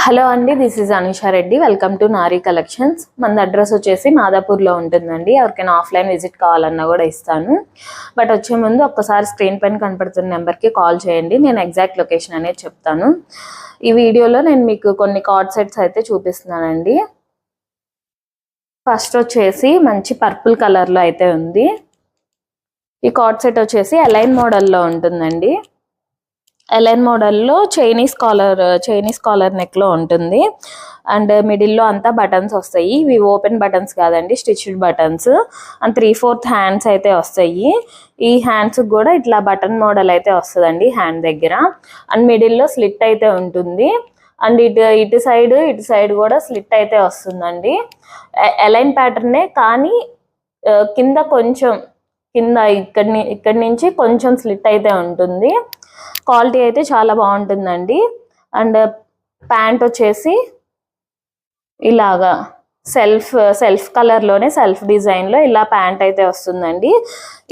Hello అండి, this is Anusha Reddy. Welcome to Nari collections. మన address వచ్చేసి మాదాపూర్లో ఉంటుందండి. ఎవరికైనా ఆఫ్లైన్ విజిట్ కావాలన్నా కూడా ఇస్తాను. బట్ వచ్చే ముందు ఒక్కసారి స్క్రీన్ పైన కనపడుతున్న నెంబర్కి కాల్ చేయండి. నేను ఎగ్జాక్ట్ లొకేషన్ అనేది చెప్తాను. ఈ వీడియోలో నేను మీకు కొన్ని కార్డ్ సెట్స్ అయితే చూపిస్తున్నానండి. ఫస్ట్ వచ్చేసి మంచి పర్పుల్ కలర్లో అయితే ఉంది. ఈ కార్డ్ సెట్ వచ్చేసి అలైన్ మోడల్లో ఉంటుందండి. ఎలైన్ మోడల్లో చైనీస్ కాలర్ నెక్లో ఉంటుంది. అండ్ మిడిల్లో అంతా బటన్స్ వస్తాయి. ఇవి ఓపెన్ బటన్స్ కాదండి, స్టిచ్డ్ బటన్స్. అండ్ 3/4 హ్యాండ్స్ అయితే వస్తాయి. ఈ హ్యాండ్స్ కూడా ఇట్లా బటన్ మోడల్ అయితే వస్తుందండి హ్యాండ్ దగ్గర. అండ్ మిడిల్లో స్లిట్ అయితే ఉంటుంది. అండ్ ఇటు సైడ్ కూడా స్లిట్ అయితే వస్తుందండి. ఎలైన్ ప్యాటర్నే, కానీ కింద ఇక్కడి నుంచి కొంచెం స్లిట్ అయితే ఉంటుంది. క్వాలిటీ అయితే చాలా బాగుంటుందండి. అండ్ ప్యాంట్ వచ్చేసి ఇలాగా సెల్ఫ్ కలర్లోనే సెల్ఫ్ డిజైన్లో ఇలా ప్యాంట్ అయితే వస్తుందండి.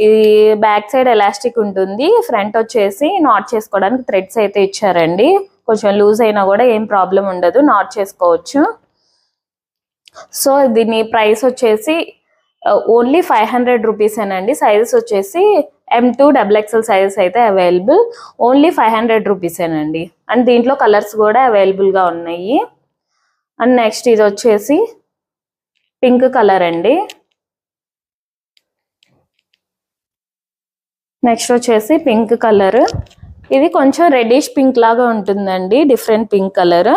ఇది బ్యాక్ సైడ్ ఎలాస్టిక్ ఉంటుంది. ఫ్రంట్ వచ్చేసి నాట్ చేసుకోవడానికి థ్రెడ్స్ అయితే ఇచ్చారండి. కొంచెం లూజ్ అయినా కూడా ఏం ప్రాబ్లం ఉండదు, నాట్ చేసుకోవచ్చు. సో దీని ప్రైస్ వచ్చేసి ఓన్లీ 500 రూపీసేనండి. సైజెస్ వచ్చేసి M2 XXL సైజెస్ అయితే అవైలబుల్. ఓన్లీ 500 రూపీసేనండి. అండ్ దీంట్లో కలర్స్ కూడా అవైలబుల్గా ఉన్నాయి. అండ్ నెక్స్ట్ ఇది వచ్చేసి పింక్ కలర్ అండి. నెక్స్ట్ వచ్చేసి పింక్ కలర్. ఇది కొంచెం రెడ్డిష్ పింక్ లాగా ఉంటుందండి, డిఫరెంట్ పింక్ కలర్.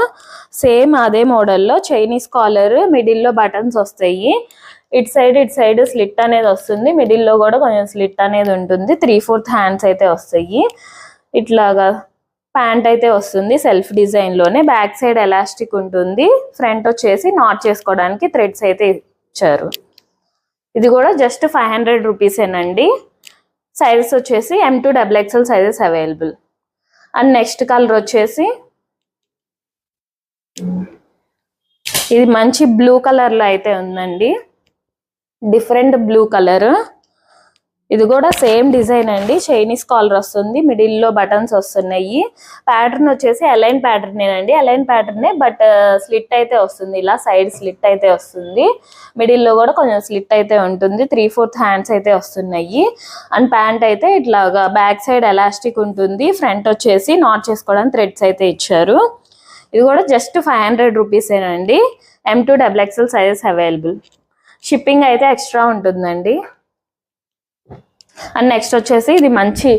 సేమ్ అదే మోడల్లో చైనీస్ కాలర్, మిడిల్లో బటన్స్ వస్తాయి. ఇటు సైడ్ స్లిట్ అనేది వస్తుంది. మిడిల్లో కూడా కొంచెం స్లిట్ అనేది ఉంటుంది. 3/4 హ్యాండ్స్ అయితే వస్తాయి. ఇట్లాగా ప్యాంట్ అయితే వస్తుంది సెల్ఫ్ డిజైన్లోనే. బ్యాక్ సైడ్ ఎలాస్టిక్ ఉంటుంది. ఫ్రంట్ వచ్చేసి నాట్ చేసుకోవడానికి థ్రెడ్స్ అయితే ఇచ్చారు. ఇది కూడా జస్ట్ 500 రూపీసేనండి. సైజెస్ వచ్చేసి M2 XXL sizes available. And next colour వచ్చేసి ఇది మంచి బ్లూ కలర్లో అయితే ఉందండి, డిఫరెంట్ బ్లూ కలర్. ఇది కూడా సేమ్ డిజైన్ అండి. చైనీస్ కాలర్ వస్తుంది, మిడిల్లో బటన్స్ వస్తున్నాయి. ప్యాటర్న్ వచ్చేసి అలైన్ ప్యాటర్నేనండి. అలైన్ ప్యాటర్నే, బట్ స్లిట్ అయితే వస్తుంది. ఇలా సైడ్ స్లిట్ అయితే వస్తుంది. మిడిల్లో కూడా కొంచెం స్లిట్ అయితే ఉంటుంది. 3/4 హ్యాండ్స్ అయితే వస్తున్నాయి. అండ్ ప్యాంట్ అయితే ఇట్లాగా బ్యాక్ సైడ్ ఎలాస్టిక్ ఉంటుంది. ఫ్రంట్ వచ్చేసి నాట్ చేసుకోవడానికి థ్రెడ్స్ అయితే ఇచ్చారు. ఇది కూడా just 500 రూపీసేనండి. M2 XXL sizes available. Shipping అయితే ఎక్స్ట్రా ఉంటుందండి. అండ్ నెక్స్ట్ వచ్చేసి ఇది మంచి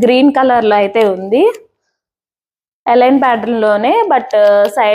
గ్రీన్ కలర్లో అయితే ఉంది. Align ప్యాటర్న్లోనే, but side